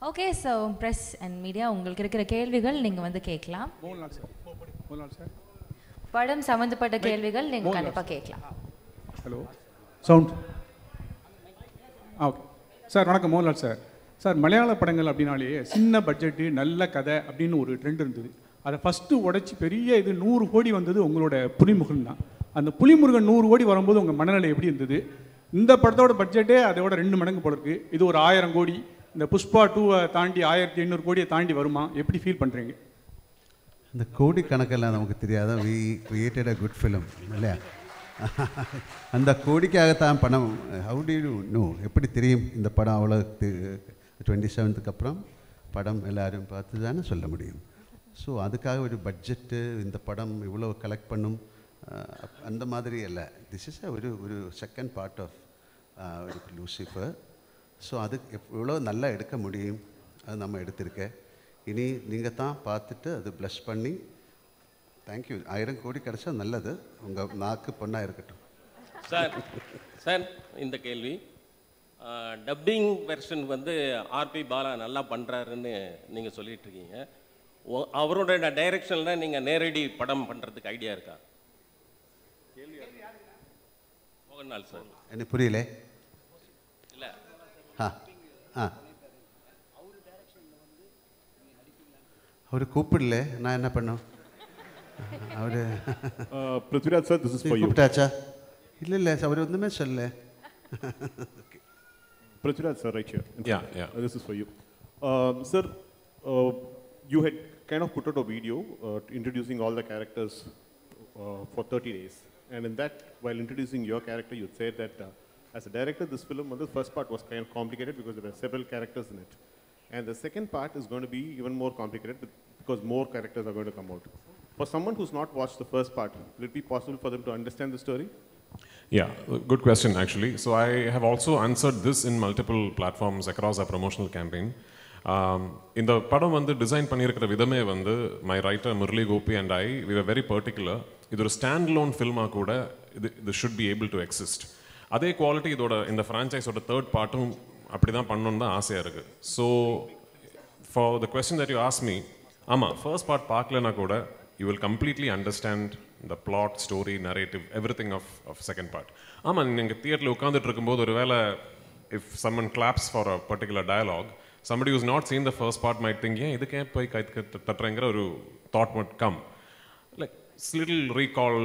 Okay, so press and media உங்களுக்கு இருக்கிற கேள்விகள் நீங்கள் வந்து கேட்கலாம். படம் சம்மந்தப்பட்ட கேள்விகள் நீங்கள் கண்டிப்பாக கேட்கலாம். Hello sound. ஓகே சார், வணக்கம். மோகன்லால் சார். சார், மலையாள படங்கள் அப்படின்னாலே சின்ன பட்ஜெட்டு நல்ல கதை அப்படின்னு ஒரு ட்ரெண்ட் இருந்தது. அதை ஃபஸ்ட்டு உடைச்சி பெரிய இது 100 கோடி வந்தது உங்களோட புலிமுருகன் தான். அந்த புலிமுருகன் 100 கோடி வரும்போது உங்கள் மனநிலை எப்படி இருந்தது? இந்த படத்தோட பட்ஜெட்டே அதோட 2 மடங்கு போல இருக்குது. இது ஒரு 1000 கோடி. இந்த புஷ்பா 2 தாண்டி 1500 கோடியை தாண்டி வருமா? எப்படி ஃபீல் பண்ணுறீங்க? இந்த கோடி கணக்கெல்லாம் நமக்கு தெரியாத. We created a good film இல்லையா? அந்த கோடிக்காகத்தான் படம். How do you know? எப்படி தெரியும் இந்த படம் அவ்வளோ 27க்கு அப்புறம் படம் எல்லோரும் பார்த்து தானே சொல்ல முடியும். ஸோ அதுக்காக ஒரு பட்ஜெட்டு இந்த படம் இவ்வளோ கலெக்ட் பண்ணும் அந்த மாதிரி இல்லை. திஸ் இஸ் ஒரு செகண்ட் பார்ட் ஆஃப் ஒரு லூசிஃபர். ஸோ அது எவ்வளோ நல்லா எடுக்க முடியும் அது நம்ம எடுத்திருக்கேன். இனி நீங்கள் தான் பார்த்துட்டு அது ப்ளஷ் பண்ணி தேங்க்யூ. 1000 கோடி கிடச்சா நல்லது. உங்கள் நாக்கு பொண்ணாக இருக்கட்டும். சார் இந்த கேள்வி டப்பிங் வெர்ஷன் வந்து ஆர்பி பாலா நல்லா பண்ணுறாருன்னு நீங்கள் சொல்லிட்டு இருக்கீங்க. அவரோட டைரக்ஷனில் நீங்கள் நேரடி படம் பண்ணுறதுக்கு ஐடியா இருக்கா? மோகன்லால் சார். எனக்கு புரியல. இல்லை அவர் கூப்பிடல, நான் என்ன பண்ணோம்? அவர் Prithviraj sir, this is for you. கூப்பிட்டாச்சா? இல்லை அவர் ஒன்றுமே சொல்லல. Prithviraj sir, right here. Yeah. This is for you. Sir, you had kind of put out a video introducing all the characters for 30 days. And in that, while introducing your character, you said that as a director, this film, the first part was kind of complicated because there were several characters in it. And the second part is going to be even more complicated because more characters are going to come out. For someone who's not watched the first part, will it be possible for them to understand the story? Yeah, good question actually. So I have also answered this in multiple platforms across our promotional campaign. இந்த படம் வந்து design பண்ணியிருக்கிற விதமே வந்து my writer Murali Gopi and we were very particular. இது ஒரு stand loan ஃபில்மாக கூட இது should be able to exist. அதே குவாலிட்டி இதோட இந்த ஃப்ரான்ச்சைஸோட தேர்ட் பார்ட்டும் அப்படி தான் பண்ணணுன்னு தான் ஆசையாக இருக்குது. So for the question that you ask me, ஆமாம், ஃபர்ஸ்ட் பார்ட் பார்க்கலனா கூட you will completely understand the plot, story, narrative, everything of second part. ஆமாம், நீங்கள் தியேட்டரில் உட்காந்துட்டு இருக்கும்போது ஒரு வேளை if someone claps for a particular dialogue, somebody who's not seen the first part might think, ஏன் இதுக்கே போய் கை தட்டுறங்கிற ஒரு thought might come. Like little recall,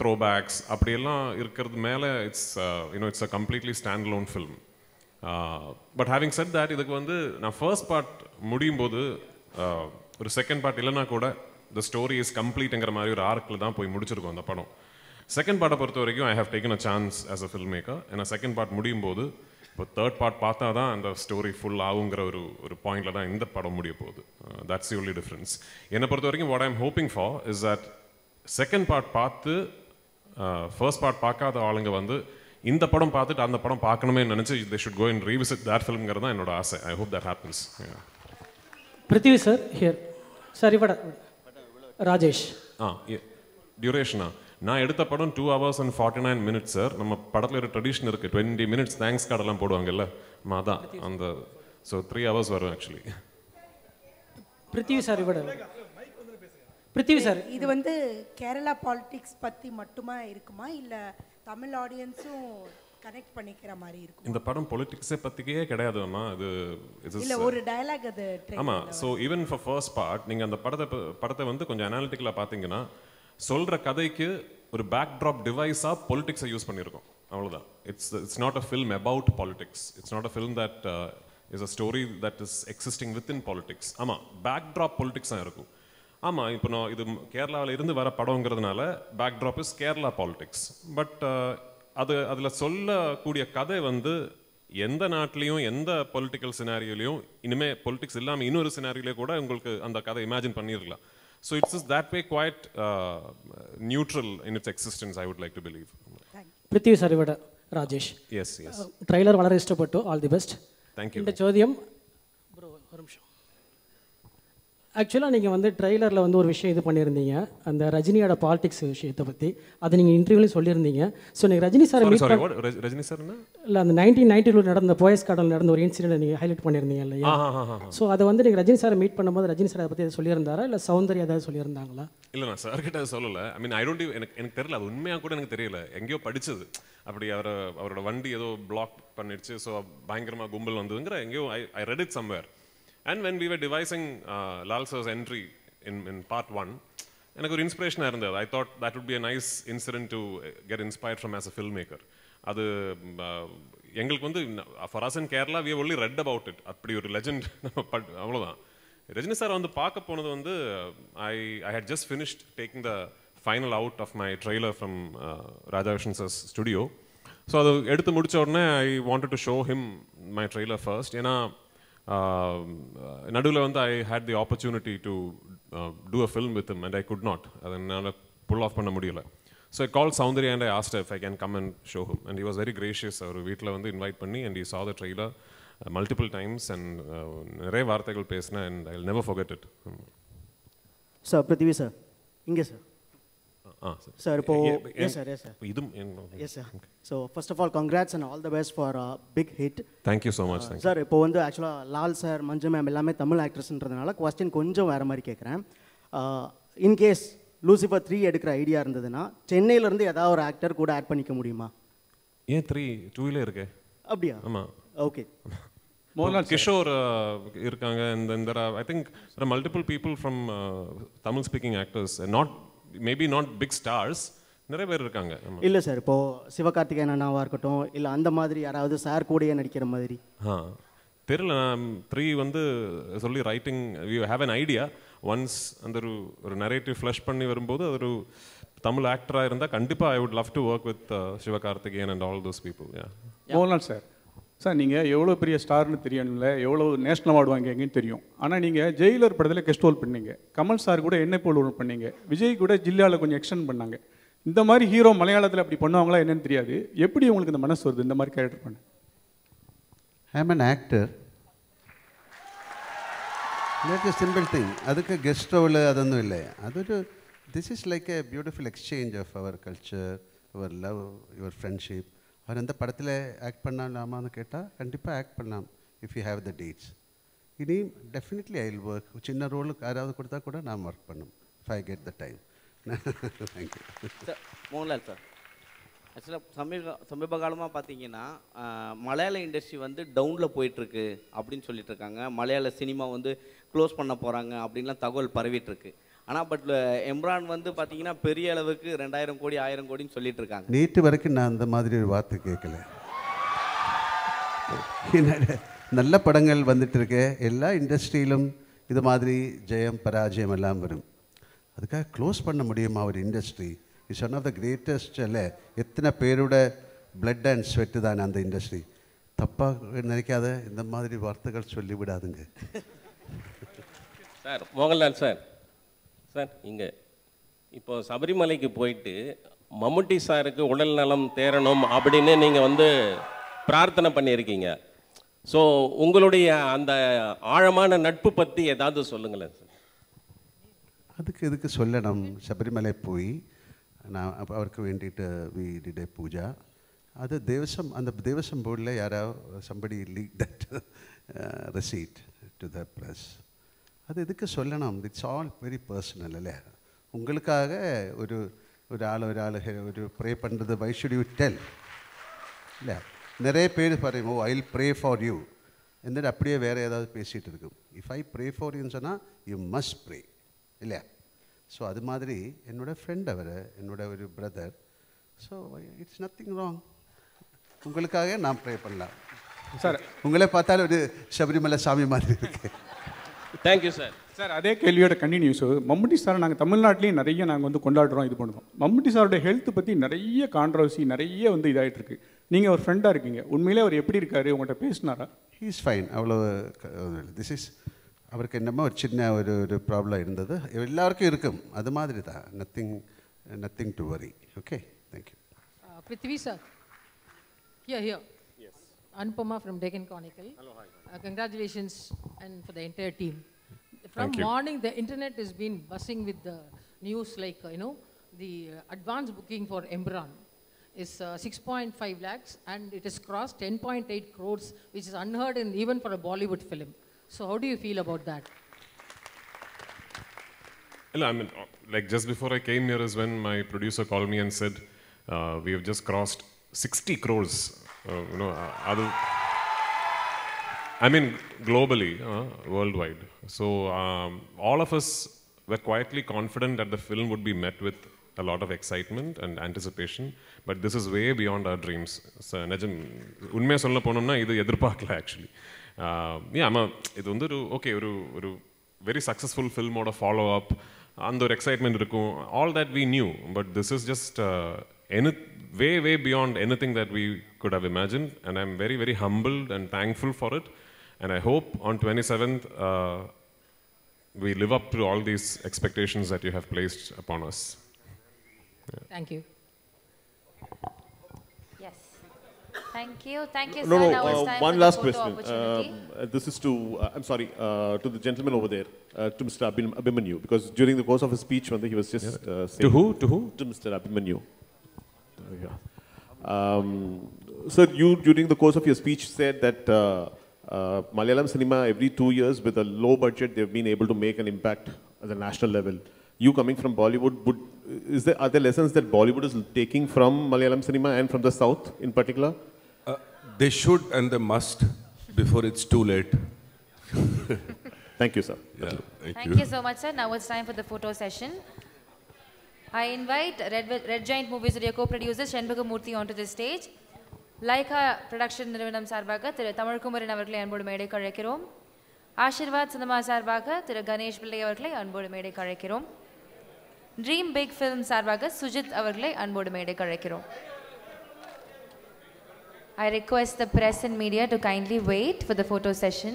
throwbacks அப்படியெல்லாம் இருக்கிறது மேலே it's a completely standalone film. But having said that, இதுக்கு வந்து நான் ஃபர்ஸ்ட் பார்ட் முடியும் போது ஒரு செகண்ட் பார்ட் இல்லைனா கூட the story is complete-ங்கிற மாதிரி ஒரு ஆர்க்கில் தான் போய் முடிச்சிருக்கோம் அந்த படம். செகண்ட் பார்ட்டை பொறுத்த வரைக்கும் I have taken a chance as a filmmaker. ஏன்னா செகண்ட் பார்ட் முடியும் போது இப்போ தேர்ட் பார்ட் பார்த்தா தான் அந்த ஸ்டோரி ஃபுல் ஆகுங்கிற ஒரு பாயிண்டில் தான் இந்த படம் முடிய போகுது. That's the only difference. என்னை பொறுத்த வரைக்கும் what I'm hoping for is that second part பார்த்து ஃபர்ஸ்ட் பார்ட் பார்க்காத ஆளுங்க வந்து இந்த படம் பார்த்துட்டு அந்த படம் பார்க்கணுமே நினச்சி they should go and revisit that film-ங்கிறது தான் என்னோட ஆசை. I hope that happens. Prithvi sir, here. Sorry, Rajesh. டியூரேஷனா நான் எடுத்த படம் 2 hours and 49 minutes சார். நம்ம படத்தில் ஒரு ட்ரெடிஷன் இருக்குது, 20 minutes தேங்க்ஸ் கார்டெல்லாம் போடுவாங்கல்ல, அதான் அந்த. ஸோ 3 hours வரும் ஆக்சுவலி. பிருத்திவி சார், பிருத்திவி சார், இது வந்து கேரளா பாலிடிக்ஸ் பற்றி மட்டுமா இருக்குமா இல்லை தமிழ் ஆடியன்ஸும் கனெக்ட் பண்ணிக்கிற மாதிரி இருக்கும்? இந்த படம் பொலிட்டிக்ஸை பற்றிக்கே கிடையாதுமா. இது இல்லை ஒரு டயலாக் அது. ஆமாம். So even for first part நீங்கள் அந்த படத்தை வந்து கொஞ்சம் அனாலிட்டிக்கலாக பார்த்தீங்கன்னா சொல்கிற கதைக்கு ஒரு பேக் ட்ராப் டிவைஸாக பொலிட்டிக்ஸை யூஸ் பண்ணியிருக்கோம், அவ்வளோதான். It's not a film about politics. It's not a film that is a story that is existing within politics. ஆமாம், பேக் ட்ராப் பொலிட்டிக்ஸ் தான் இருக்கும். ஆமாம், இப்போ நான் இது கேரளாவில் இருந்து வர படங்கிறதுனால back drop is Kerala politics. But அதில் சொல்லக்கூடிய கதை வந்து எந்த நாட்டிலையும் எந்த பொலிட்டிக்கல் சினாரியோலையும் இனிமேல் பொலிட்டிக்ஸ் இல்லாமல் இன்னொரு சினாரியோலையும் கூட உங்களுக்கு அந்த கதை இமேஜின் பண்ணியிருக்கலாம். So it's is that way quite neutral in its existence, I would like to believe. Prithvi sir, Rajesh. Yes yes. Trailer വളരെ ഇഷ്ടപ്പെട്ടു. All the best. தேங்க்யூ. இந்த ചോദ്യം ബ്രോ ഒരു നിമിഷം. ஆக்சுவலாக நீங்கள் வந்து ட்ரெய்லரில் வந்து ஒரு விஷயம் இது பண்ணியிருந்தீங்க அந்த ரஜினியோட பாலிடிக்ஸ் விஷயத்தை பற்றி அதை நீங்கள் இன்டர்வியூலையும் சொல்லியிருந்தீங்க. ஸோ நீங்கள் Rajini sir meet sorry Rajini sir இல்லை அந்த 1992 நடந்த போயஸ் கார்டன் நடந்த ஒரு இன்சிடென்ட் நீங்கள் ஹைலைட் பண்ணியிருந்தீங்க இல்லையா? ஸோ அதை வந்து நீங்கள் ரஜினி சாரை மீட் பண்ணும்போது ரஜினி சார் அதை பற்றி எதாவது சொல்லியிருந்தாரா இல்லை சௌந்தர்யா ஏதாவது சொல்லியிருந்தாங்களா? இல்லை நான் சார் கிட்ட சொல்லலை. ஐ மீன் ஐ டோன்ட் எனக்கு தெரியல, அது உண்மையாக கூட எனக்கு தெரியல, எங்கேயோ படிச்சது அப்படி அவரோட வண்டி ஏதோ பிளாக் பண்ணிடுச்சு, ஸோ பயங்கரமாக கும்பல் வந்ததுங்கிற எங்கேயோ I read it somewhere. And when we were devising Lal sir's entry in part 1, எனக்கு ஒரு இன்ஸ்பிரேஷனாக இருந்தது. I thought that would be a nice incident to get inspired from as a filmmaker. அது எங்களுக்கு வந்து for us in Kerala we have only read about it. அப்படி ஒரு legend அவ்வளோதான். ரஜினி சார் வந்து பார்க்க போனது வந்து I had just finished taking the final out of my trailer from Raja Vishan sir's studio. So அது எடுத்து முடிச்ச உடனே I wanted to show him my trailer first. ஏன்னா நடுவில் வந்து I had the opportunity to do a film with him and I could not. அதை என்னால் pull off பண்ண முடியல. So I called Soundarya and I asked her if I can come and show him. And he was very gracious. அவர் வீட்டில் வந்து invite பண்ணி and he saw the trailer multiple times and நிறைய வார்த்தைகள் பேசினேன் and I'll never forget it. Sir Prithvi sir இங்கே sir sir இப்போ yes sir so first of all congrats and all the best for big hit. Thank you so much. Sir இப்போ வந்து ஆக்சுவலாக Lal sir மஞ்சு ma'am எல்லாமே Tamil ஆக்ட்ரஸ்ன்றதுனால question கொஞ்சம் வேறு மாதிரி கேட்குறேன். இன்கேஸ் லூசிஃபர் 3 எடுக்கிற ஐடியா இருந்ததுன்னா சென்னையிலேருந்து ஏதாவது ஒரு ஆக்டர் கூட ஆட் பண்ணிக்க முடியுமா? ஏன் 2 இருக்கே? அப்படியா? ஆமாம். ஓகே. மோகன்லால் கிஷோர் இருக்காங்க. and there are I think there are multiple people from Tamil speaking actors, maybe not big stars, நிறைய பேர் இருக்காங்க. இல்லை சார் இப்போது சிவகார்த்திகேயன் அண்ணாவாக இருக்கட்டும் இல்லை அந்த மாதிரி யாராவது சார் கூடயே நடிக்கிற மாதிரி தெரியல. நான் 3 வந்து சொல்லி writing we have an idea. Once அந்த ஒரு நரேட்டிவ் ஃப்ளஷ் பண்ணி வரும்போது அது ஒரு தமிழ் ஆக்டராக இருந்தால் கண்டிப்பாக I would love to work with Sivakarthikeyan and all those people. Mohanlal sir நீங்கள் எவ்வளோ பெரிய ஸ்டார்னு தெரியணும்ல, எவ்வளோ நேஷனல் அவார்டு வாங்கிங்கன்னு தெரியும். ஆனால் நீங்கள் ஜெயிலர் படத்தில் கெஸ்ட் ரோல் பண்ணீங்க, கமல் சார் கூட என்ன போல் ரோல் பண்ணீங்க, விஜய் கூட ஜில்லாவில் கொஞ்சம் எக்ஸ்டெண்ட் பண்ணாங்க. இந்த மாதிரி ஹீரோ மலையாளத்தில் அப்படி பண்ணுவாங்களா என்னன்னு தெரியாது. எப்படி உங்களுக்கு இந்த மனசு வருது இந்த மாதிரி கேரக்டர் பண்ண? I am an actor. That is simple thing. அதுக்கு கெஸ்ட் ரோல் அதொന്നും இல்லை. அதொரு this is like a beautiful exchange of our culture, our love, your friendship. அவர் எந்த படத்தில் ஆக்ட் பண்ணலாமான்னு கேட்டால் கண்டிப்பாக ஆக்ட் பண்ணலாம் if you have the dates. இனி டெஃபினெட்லி ஐ வில் ஒர்க். சின்ன ரோலுக்கு யாராவது கொடுத்தா கூட நான் ஒர்க் பண்ணும் if I get the time. Thank you sir. Mohanlal sir, ஆக்சுவலாக சமீப காலமாக பார்த்தீங்கன்னா மலையாள இண்டஸ்ட்ரி வந்து டவுனில் போயிட்டுருக்கு அப்படின்னு சொல்லிட்டு இருக்காங்க. மலையாள சினிமா வந்து க்ளோஸ் பண்ண போகிறாங்க அப்படின்லாம் தகவல் பரவிட்டுருக்கு. ஆனால் பட் எம்ரான் வந்து பார்த்தீங்கன்னா பெரிய அளவுக்கு 2000 கோடி 1000 கோடின்னு சொல்லிட்டு இருக்காங்க. நேற்று வரைக்கும் நான் அந்த மாதிரி ஒரு வார்த்தை கேட்கல. நல்ல படங்கள் வந்துட்டு இருக்கு. எல்லா இண்டஸ்ட்ரியிலும் இது மாதிரி ஜெயம் பராஜயம் எல்லாம் வரும். அதுக்காக க்ளோஸ் பண்ண முடியுமா ஒரு industry? It's one of the greatest. இல்லை எத்தனை பேரோட பிளட் அண்ட் ஸ்வெட்டு தான் அந்த இண்டஸ்ட்ரி. தப்பாக நினைக்காத இந்த மாதிரி வார்த்தைகள் சொல்லிவிடாதுங்க. சார் மோகன்லால் சார் இங்கே இப்போ சபரிமலைக்கு போயிட்டு மம்முட்டி சாருக்கு உடல் நலம் தேரணும் அப்படின்னு நீங்கள் வந்து பிரார்த்தனை பண்ணியிருக்கீங்க. ஸோ உங்களுடைய அந்த ஆழமான நட்பு பற்றி ஏதாவது சொல்லுங்களேன் சார். இதுக்கு சொல்லணும். சபரிமலை போய் நான் அவருக்கு வேண்டிட்டு வி டிட் ஏ பூஜா. அது தேவசம், அந்த தேவசம் போர்டில் யாராவது somebody leak that receipt to the press. அது எதுக்கு சொல்லணும்? இட்ஸ் ஆல் வெரி பர்சனல் இல்லையா? உங்களுக்காக ஒரு ஆள் ஒரு ப்ரே பண்ணுறது வை ஷுட் யூ டெல் இல்லை? நிறைய பேர் பாருங்க, oh I will pray for you എന്നിട്ട് அப்படியே வேறு ஏதாவது பேசிகிட்டு இருக்கும். இஃப் ஐ ப்ரே ஃபார் யூன்னு சொன்னால் யூ மஸ்ட் ப்ரே இல்லையா? ஸோ அது மாதிரி என்னோடய ஃப்ரெண்ட் அவர், என்னோட ஒரு brother. So it's nothing wrong. உங்களுக்காக நான் ப்ரே பண்ணலாம் சார். உங்களே பார்த்தாலும் ஒரு சபரிமலை சாமி மாதிரி இருக்கு. Thank you sir. சார் அதே கேள்வியோட கண்டினியூஸ். மம்முட்டி சார் நாங்கள் தமிழ்நாட்டிலையும் நிறைய நாங்கள் வந்து கொண்டாடுறோம், இது பண்ணுறோம். மம்முட்டி சாரோட ஹெல்த் பற்றி நிறைய கான்ட்ரவர்சி நிறைய வந்து இதாகிட்டு இருக்கு. நீங்கள் ஒரு ஃப்ரெண்டாக இருக்கீங்க, உண்மையிலே அவர் எப்படி இருக்காரு, உங்கள்கிட்ட பேசினாரா? He is fine. அவ்வளோ திஸ் இஸ் அவருக்கு என்னமோ ஒரு சின்ன ஒரு ப்ராப்ளம் இருந்தது, எல்லாருக்கும் இருக்கும், அது மாதிரி தான். Nothing to worry. Okay, thank you. Prithvi sir. Here. Yes. Anupama from Deccan Chronicle. Hello, hi. Congratulations and for the entire team. From morning, the internet has been buzzing with the news like, the advance booking for Embran is 6.5 lakhs and it has crossed 10.8 crores, which is unheard in even for a Bollywood film. So how do you feel about that? I mean, like just before I came here is when my producer called me and said, we have just crossed 60 crores, I mean, globally, worldwide. So all of us were quietly confident that the film would be met with a lot of excitement and anticipation, but this is way beyond our dreams. So, unmaiya solla ponumna idu edirpaakala actually. இது வந்து ஒரு very successful film oda follow up, and the excitement irukum, all that we knew, but this is just way beyond anything that we could have imagined, and I'm very, very humbled and thankful for it, and I hope on 27th we live up to all these expectations that you have placed upon us. Yeah. Thank you. Yes. Thank you, sir. No, Now it's time one for the last photo question. opportunity. This is to, I'm sorry, to the gentleman over there, to Mr. Abhimanyu, because during the course of his speech, he was just saying... To who? To Mr. Abhimanyu. Sir, you during the course of your speech said that Malayalam cinema every 2 years with a low budget they've been able to make an impact at the national level. You coming from Bollywood, are there lessons that Bollywood is taking from Malayalam cinema and from the South in particular? They should and they must before it's too late. Thank you, sir. Yeah, Thank you so much, sir. Now it's time for the photo session. I invite Red Giant Movies co-producer Shenbagamurthy onto the stage. Laika Production நிறுவனம் சார்பாக திரு தமிழ்குமரன் அவர்களை அன்போடு மேடைக்கு அழைக்கிறோம். Aashirvaad cinema சார்பாக திரு கணேஷ் பிள்ளை அவர்களை அன்போடு மேடைக்கு அழைக்கிறோம். ட்ரீம் பிக் ஃபிலிம் சார்பாக சுஜித் அவர்களை அன்போடு மேடைக்கு அழைக்கிறோம். I request the press and media to kindly wait for the photo session.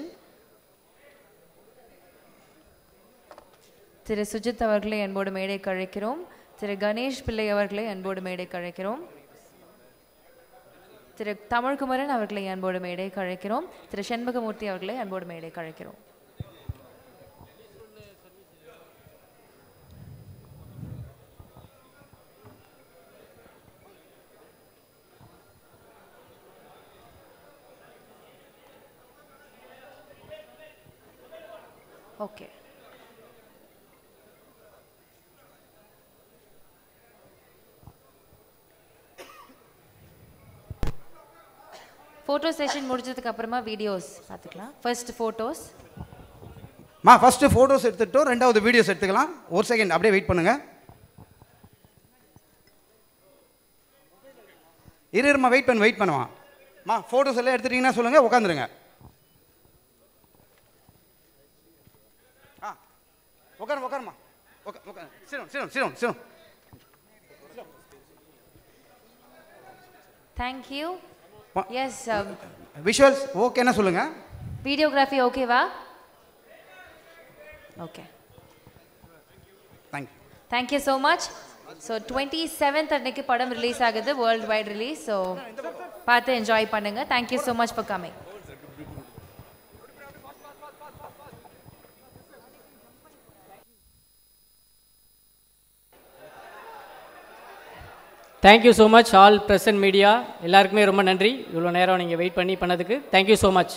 திரு சுஜித் அவர்களை அன்போடு மேடைக்கு அழைக்கிறோம். திரு கணேஷ் பிள்ளை அவர்களை அன்போடு மேடைக்கு அழைக்கிறோம். திரு தமிழ்குமரன் அவர்களை அன்போடு மேடைக்கு அழைக்கிறோம். திரு செண்பகமூர்த்தி அவர்களை அன்போடு மேடைக்கு அழைக்கிறோம். ஓகே. ஃபோட்டோ செஷன் முடிஞ்சதுக்கு அப்புறமா வீடியோஸ் பார்த்துக்கலாம். First photos. ஃபர்ஸ்ட் ஃபோட்டோஸ் எடுத்துட்டோம், ரெண்டாவது வீடியோஸ் எடுத்துக்கலாம். ஒரு செகண்ட் அப்படியே வெயிட் பண்ணுங்க. இருமா வெயிட் பண்ணுவான். ஃபோட்டோஸ் எல்லாம் எடுத்துட்டீங்கன்னா சொல்லுங்க, உட்காந்துருங்க. உட்காருமா. சிரம். Thank you. Yes. விஷுவல்ஸ் ஓகேனா சொல்லுங்க. வீடியோகிராஃபி ஓகேவா? Okay. Thank you so much. So 27th அன்னைக்கு படம் ரிலீஸ் ஆகுது, வேர்ல்ட் வைட் ரிலீஸ். ஸோ பார்த்து என்ஜாய் பண்ணுங்க. Thank you so much for coming. Thank you so much all press and media எல்லாருக்குமே ரொம்ப நன்றி. இவ்வளோ நேரம் நீங்கள் வெயிட் பண்ணி பண்ணதுக்கு தேங்க்யூ ஸோ மச்.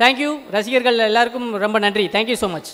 தேங்க்யூ ரசிகர்கள் எல்லாருக்கும் ரொம்ப நன்றி. Thank you so much.